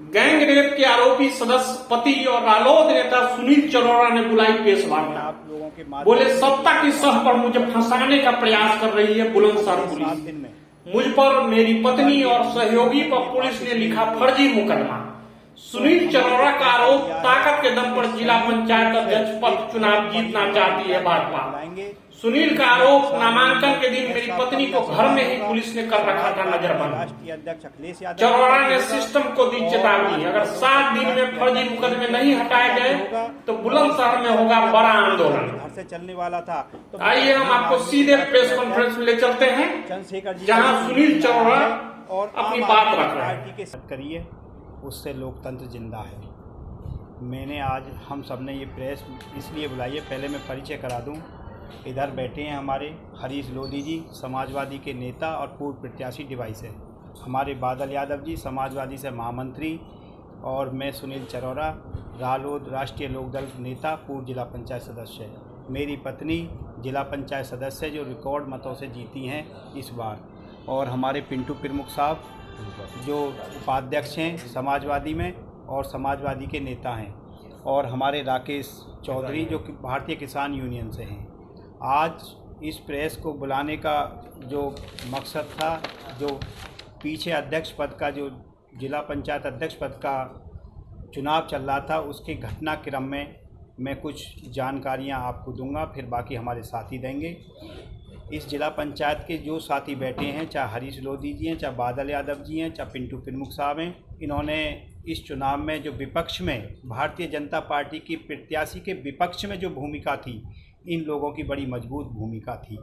Gangrape के आरोपी सदस्य पति और रालोद नेता सुनील चरोरा ने बुलाई प्रेस वार्ता। बोले सत्ता की सह पर मुझे फंसाने का प्रयास कर रही है बुलंदशहर पुलिस। मुझ पर, मेरी पत्नी और सहयोगी पर पुलिस ने लिखा फर्जी मुकदमा। सुनील चरोरा का आरोप, ताकत के दम पर जिला पंचायत अध्यक्ष पद चुनाव जीतना चाहती है भाजपा। सुनील का आरोप, नामांकन के दिन मेरी पत्नी को घर में ही पुलिस ने कर रखा था नजरबंद। चरोरा ने सिस्टम को दी चेतावनी, अगर 7 दिन में फर्जी मुकदमे नहीं हटाए गए तो बुलंदशहर में होगा बड़ा आंदोलन। घर से चलने वाला था। तो आइए हम आपको सीधे प्रेस कॉन्फ्रेंस में ले चलते हैं, जहां सुनील चरोरा और अपनी बात रख रहे हैं। करिए, उससे लोकतंत्र जिंदा है। मैंने आज हम सब ने ये प्रेस इसलिए बुलाई है, पहले मैं परिचय करा दूं। इधर बैठे हैं हमारे हरीश लोधी जी, समाजवादी के नेता और पूर्व प्रत्याशी डिवाइस है। हमारे बादल यादव जी, समाजवादी से महामंत्री, और मैं सुनील चरोरा, रालोद राष्ट्रीय लोकदल नेता, पूर्व जिला पंचायत सदस्य है। मेरी पत्नी जिला पंचायत सदस्य जो रिकॉर्ड मतों से जीती हैं इस बार, और हमारे पिंटू प्रमुख साहब जो उपाध्यक्ष हैं समाजवादी में और समाजवादी के नेता हैं, और हमारे राकेश चौधरी जो कि भारतीय किसान यूनियन से हैं। आज इस प्रेस को बुलाने का जो मकसद था, जो पीछे अध्यक्ष पद का, जो जिला पंचायत अध्यक्ष पद का चुनाव चल रहा था, उसके घटनाक्रम में मैं कुछ जानकारियां आपको दूंगा, फिर बाकी हमारे साथी देंगे। इस जिला पंचायत के जो साथी बैठे हैं, चाहे हरीश लोधी जी हैं, चाहे बादल यादव जी हैं, चाहे पिंटू प्रमुख साहब हैं, इन्होंने इस चुनाव में जो विपक्ष में भारतीय जनता पार्टी की प्रत्याशी के विपक्ष में जो भूमिका थी, इन लोगों की बड़ी मजबूत भूमिका थी।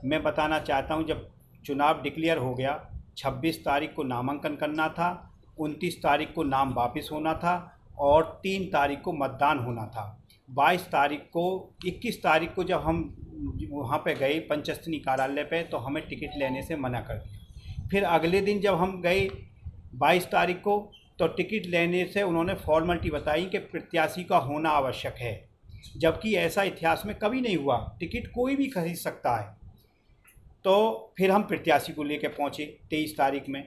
मैं बताना चाहता हूं, जब चुनाव डिक्लेयर हो गया, 26 तारीख को नामांकन करना था, 29 तारीख को नाम वापस होना था और 3 तारीख को मतदान होना था। 22 तारीख को, 21 तारीख को जब हम वहाँ पे गए पंचस्थनी कार्यालय पे, तो हमें टिकट लेने से मना कर दिया। फिर अगले दिन जब हम गए 22 तारीख को, तो टिकट लेने से उन्होंने फॉर्मेलिटी बताई कि प्रत्याशी का होना आवश्यक है, जबकि ऐसा इतिहास में कभी नहीं हुआ। टिकट कोई भी खरीद सकता है। तो फिर हम प्रत्याशी को लेकर पहुँचे 23 तारीख में।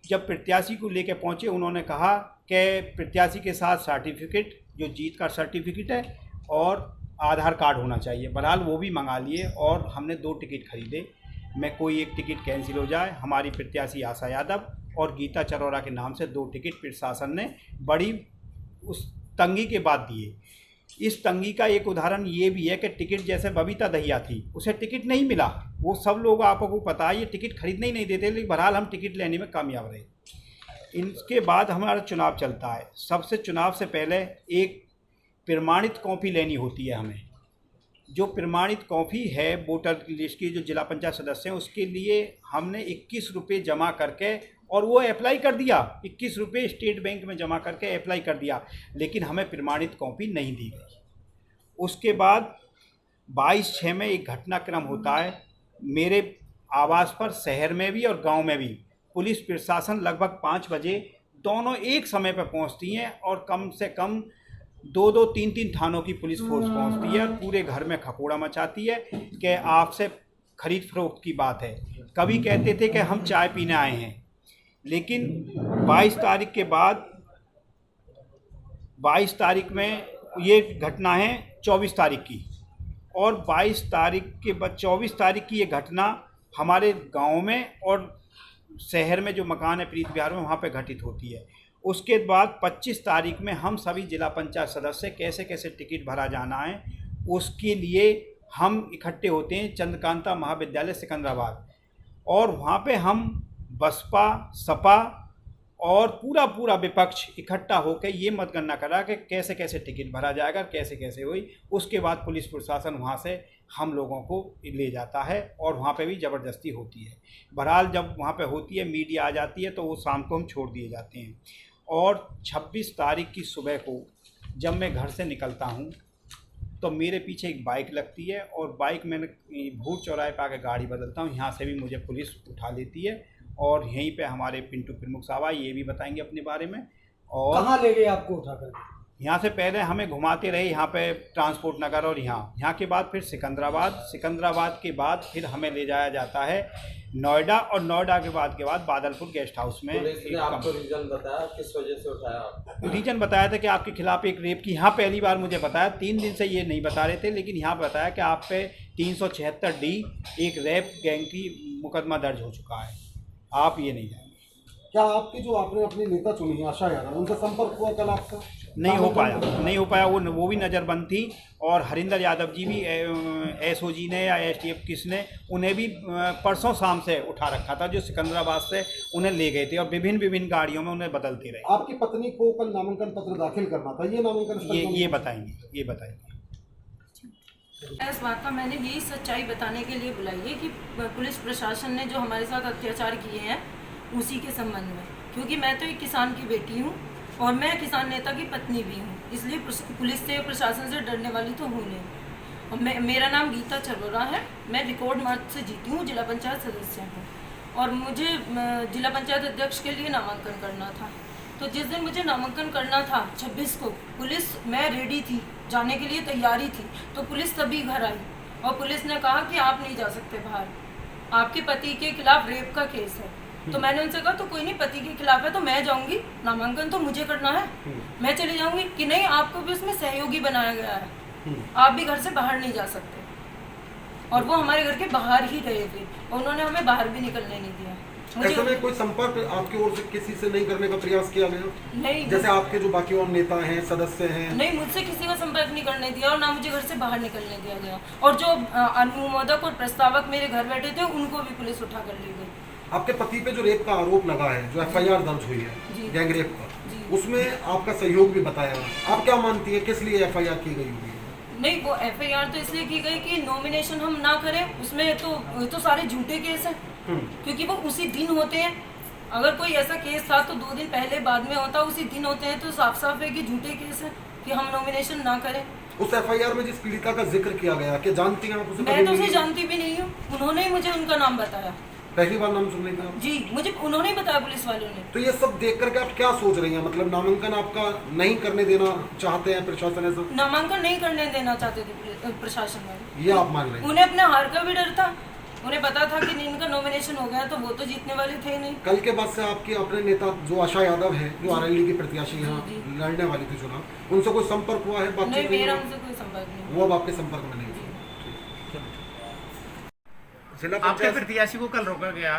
जब प्रत्याशी को लेकर पहुँचे, उन्होंने कहा कि प्रत्याशी के साथ सर्टिफिकेट, जो जीत का सर्टिफिकेट है, और आधार कार्ड होना चाहिए। बहरहाल वो भी मंगा लिए और हमने 2 टिकट खरीदे। मैं कोई एक टिकट कैंसिल हो जाए, हमारी प्रत्याशी आशा यादव और गीता चरोरा के नाम से 2 टिकट प्रशासन ने बड़ी उस तंगी के बाद दिए। इस तंगी का एक उदाहरण ये भी है कि टिकट जैसे बबीता दहिया थी, उसे टिकट नहीं मिला। वो सब लोग आपको पता है, ये टिकट खरीदने ही नहीं देते, लेकिन बहरहाल हम टिकट लेने में कामयाब रहे। इनके बाद हमारा चुनाव चलता है। सबसे चुनाव से पहले एक प्रमाणित कॉपी लेनी होती है हमें। जो प्रमाणित कॉपी है वोटर लिस्ट की, जो जिला पंचायत सदस्य हैं, उसके लिए हमने 21 रुपये जमा करके, और वो अप्लाई कर दिया, 21 रुपये स्टेट बैंक में जमा करके अप्लाई कर दिया, लेकिन हमें प्रमाणित कॉपी नहीं दी गई। उसके बाद 22/6 में एक घटनाक्रम होता है मेरे आवास पर, शहर में भी और गांव में भी। पुलिस प्रशासन लगभग 5 बजे दोनों एक समय पर पहुंचती हैं, और कम से कम 2-2, 3-3 थानों की पुलिस फोर्स पहुंचती है, पूरे घर में खकोड़ा मचाती है कि आपसे खरीद फरोख्त की बात है। कभी कहते थे कि हम चाय पीने आए हैं, लेकिन 22 तारीख के बाद, 22 तारीख में ये घटना है 24 तारीख की, और 22 तारीख के बाद 24 तारीख की ये घटना हमारे गांव में और शहर में जो मकान है प्रीत विहार में, वहाँ पे घटित होती है। उसके बाद 25 तारीख में हम सभी जिला पंचायत सदस्य कैसे कैसे टिकट भरा जाना है, उसके लिए हम इकट्ठे होते हैं चंद्रकांता महाविद्यालय सिकंदराबाद, और वहाँ पे हम बसपा, सपा और पूरा विपक्ष इकट्ठा होकर ये मतगणना करा कि कैसे कैसे टिकट भरा जाएगा, कैसे कैसे हुई। उसके बाद पुलिस प्रशासन वहाँ से हम लोगों को ले जाता है, और वहाँ पे भी ज़बरदस्ती होती है। बहरहाल जब वहाँ पे होती है, मीडिया आ जाती है, तो वो शाम को हम छोड़ दिए जाते हैं। और 26 तारीख की सुबह को जब मैं घर से निकलता हूँ, तो मेरे पीछे एक बाइक लगती है, और बाइक मैंने भूर चौराहे पर आकर गाड़ी बदलता हूँ। यहाँ से भी मुझे पुलिस उठा लेती है, और यहीं पे हमारे पिंटू प्रमुख साहब ये भी बताएंगे अपने बारे में। और कहाँ ले गए आपको उठा कर? यहाँ से पहले हमें घुमाते रहे यहाँ पे ट्रांसपोर्ट नगर और यहाँ के बाद फिर सिकंदराबाद के बाद फिर हमें ले जाया जाता है नोएडा, और नोएडा के बाद बादलपुर गेस्ट हाउस में। पुलिस ने आपको रीजन बताया किस वजह से उठाया आपको? रीजन बताया था कि आपके खिलाफ एक रेप की, यहाँ पहली बार मुझे बताया, 3 दिन से ये नहीं बता रहे थे, लेकिन यहाँ बताया कि आप पे 376D एक रेप गैंग की मुकदमा दर्ज हो चुका है, आप ये नहीं जाएंगे। क्या आपके जो आपने अपने नेता चुनी आशा यादव, उनसे संपर्क हुआ कल आपका? नहीं हो पाया, वो भी नज़रबंद थी, और हरिंदर यादव जी भी एसओजी ने या एसटीएफ किसने उन्हें भी परसों शाम से उठा रखा था, जो सिकंदराबाद से उन्हें ले गए थे और विभिन्न गाड़ियों में उन्हें बदलते रहे। आपकी पत्नी को कल नामांकन पत्र दाखिल करना था, ये नामांकन ये बताएंगे। इस बात का मैंने यही सच्चाई बताने के लिए बुलाई है कि पुलिस प्रशासन ने जो हमारे साथ अत्याचार किए हैं उसी के संबंध में, क्योंकि मैं तो एक किसान की बेटी हूँ और मैं किसान नेता की पत्नी भी हूँ, इसलिए पुलिस से प्रशासन से डरने वाली तो हूँ नहीं। और मेरा नाम गीता चरोरा है, मैं रिकॉर्ड मार्च से जीती हूँ, जिला पंचायत सदस्य हूँ, और मुझे जिला पंचायत अध्यक्ष के लिए नामांकन करना था। तो जिस दिन मुझे नामांकन करना था 26 को, मैं रेडी थी, जाने के लिए तैयारी थी, तो पुलिस तभी घर आई और पुलिस ने कहा कि आप नहीं जा सकते बाहर, आपके पति के खिलाफ रेप का केस है। तो मैंने उनसे कहा तो कोई नहीं, पति के खिलाफ है तो मैं जाऊंगी, नामांकन तो मुझे करना है, मैं चली जाऊंगी। कि नहीं, आपको भी उसमें सहयोगी बनाया गया है, आप भी घर से बाहर नहीं जा सकते। और वो हमारे घर के बाहर ही रहे थे और उन्होंने हमें बाहर भी निकलने नहीं दिया। ऐसे में कोई संपर्क आपकी ओर से किसी से नहीं करने का प्रयास किया गया? नहीं, जैसे आपके जो बाकी और नेता हैं, सदस्य हैं? नहीं, मुझसे किसी का संपर्क नहीं करने दिया और ना मुझे घर से बाहर निकलने दिया गया। और जो अनुमोदक और प्रस्तावक मेरे घर बैठे थे उनको भी पुलिस उठा कर ले गई। आपके पति पे जो रेप का आरोप लगा है, जो FIR दर्ज हुई है गैंग रेप का, उसमें आपका सहयोग भी बताया, आप क्या मानती है किस लिए FIR की गई होगी? नहीं, वो FIR तो इसलिए की गई कि नॉमिनेशन हम ना करें, उसमें तो सारे झूठे केस हैं, क्योंकि वो उसी दिन होते हैं। अगर कोई ऐसा केस था तो 2 दिन पहले बाद में होता, उसी दिन होते हैं, तो साफ साफ है कि झूठे केस है कि हम नॉमिनेशन ना करें। उस FIR में जिस पीड़िता का जिक्र किया गया, क्या जानती हैं आप उसे? मैं तो उसे जानती भी नहीं हूँ, उन्होंने ही मुझे उनका नाम बताया। पहली बार नाम सुनने का? जी, मुझे उन्होंने ही बताया, पुलिस वालों ने। तो ये सब देख करके आप क्या सोच रही हैं? मतलब नामांकन आपका नहीं करने देना चाहते हैं प्रशासन? ऐसा नामांकन नहीं करने देना चाहते थे प्रशासन वाले, ये आप मान रहे हैं? उन्हें अपने हार का भी डर था, उन्हें पता था कि इनका नॉमिनेशन हो गया तो वो तो जीतने वाले थे नहीं। कल के बाद से आपके अपने नेता जो आशा यादव है, जो RLD की प्रत्याशी यहाँ लड़ने वाली थी चुनाव, उनसे कोई संपर्क हुआ है? नहीं, मेरा उनसे कोई संपर्क नहीं। वो अब आपके संपर्क में नहीं है? आपके प्रत्याशी को कल रोका गया,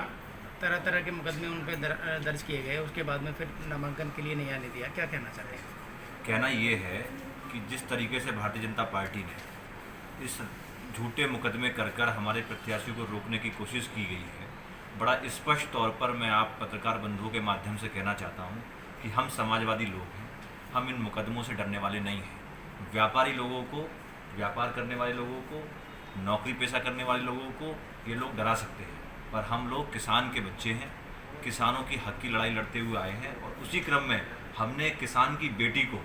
तरह तरह के मुकदमे उन पर दर्ज किए गए, उसके बाद में फिर नामांकन के लिए नहीं आने दिया, क्या कहना चाहते हैं? कहना ये है कि जिस तरीके से भारतीय जनता पार्टी ने इस झूठे मुकदमे कर हमारे प्रत्याशी को रोकने की कोशिश की गई है, बड़ा स्पष्ट तौर पर मैं आप पत्रकार बंधुओं के माध्यम से कहना चाहता हूँ कि हम समाजवादी लोग हैं, हम इन मुकदमों से डरने वाले नहीं हैं। व्यापारी लोगों को, व्यापार करने वाले लोगों को, नौकरी पेशा करने वाले लोगों को ये लोग डरा सकते हैं, पर हम लोग किसान के बच्चे हैं, किसानों की हक की लड़ाई लड़ते हुए आए हैं, और उसी क्रम में हमने किसान की बेटी को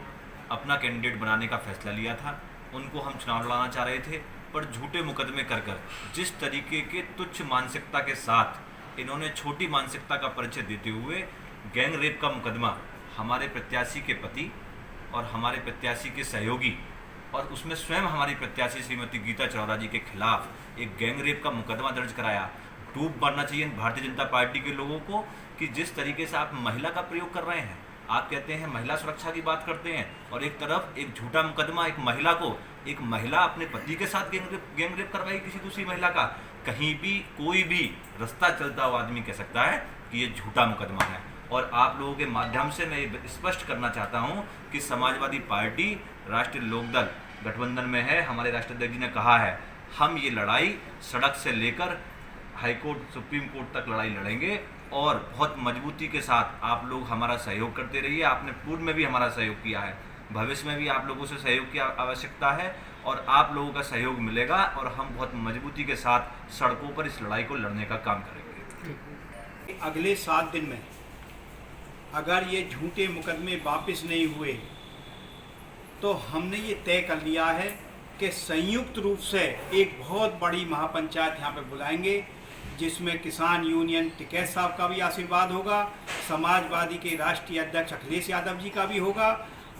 अपना कैंडिडेट बनाने का फैसला लिया था। उनको हम चुनाव लड़ाना चाह रहे थे, पर झूठे मुकदमे कर जिस तरीके के तुच्छ मानसिकता के साथ इन्होंने छोटी मानसिकता का परिचय देते हुए गैंग रेप का मुकदमा हमारे प्रत्याशी के पति और हमारे प्रत्याशी के सहयोगी, और उसमें स्वयं हमारी प्रत्याशी श्रीमती गीता चरोरा जी के खिलाफ एक गैंग रेप का मुकदमा दर्ज कराया। डूब मरना चाहिए भारतीय जनता पार्टी के लोगों को कि जिस तरीके से आप महिला का प्रयोग कर रहे हैं, आप कहते हैं महिला सुरक्षा की बात करते हैं, और एक तरफ एक झूठा मुकदमा एक महिला अपने पति के साथ गैंग रेप करवाई किसी दूसरी महिला का। कहीं भी कोई भी रास्ता चलता हुआ आदमी कह सकता है कि ये झूठा मुकदमा है। और आप लोगों के माध्यम से मैं ये स्पष्ट करना चाहता हूँ कि समाजवादी पार्टी राष्ट्रीय लोकदल गठबंधन में है। हमारे राष्ट्रीय अध्यक्ष जी ने कहा है हम ये लड़ाई सड़क से लेकर हाईकोर्ट, सुप्रीम कोर्ट तक लड़ाई लड़ेंगे, और बहुत मजबूती के साथ आप लोग हमारा सहयोग करते रहिए। आपने पूर्व में भी हमारा सहयोग किया है, भविष्य में भी आप लोगों से सहयोग की आवश्यकता है, और आप लोगों का सहयोग मिलेगा और हम बहुत मजबूती के साथ सड़कों पर इस लड़ाई को लड़ने का काम करेंगे। अगले 7 दिन में अगर ये झूठे मुकदमे वापस नहीं हुए तो हमने ये तय कर लिया है कि संयुक्त रूप से एक बहुत बड़ी महापंचायत यहाँ पे बुलाएंगे, जिसमें किसान यूनियन टिकैत साहब का भी आशीर्वाद होगा, समाजवादी के राष्ट्रीय अध्यक्ष अखिलेश यादव जी का भी होगा,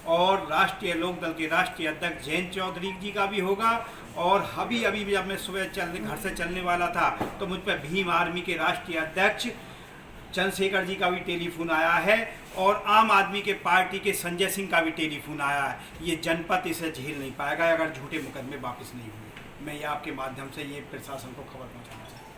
और राष्ट्रीय लोकदल के राष्ट्रीय अध्यक्ष जयंत चौधरी जी का भी होगा। और अभी अभी जब मैं सुबह घर से चलने वाला था तो मुझ पर भीम आर्मी के राष्ट्रीय अध्यक्ष चंद्रशेखर जी का भी टेलीफोन आया है और आम आदमी के पार्टी के संजय सिंह का भी टेलीफोन आया है। ये जनपद इसे झेल नहीं पाएगा अगर झूठे मुकदमे वापस नहीं हुए। मैं ये आपके माध्यम से ये प्रशासन को खबर पहुँचाना चाहता हूँ।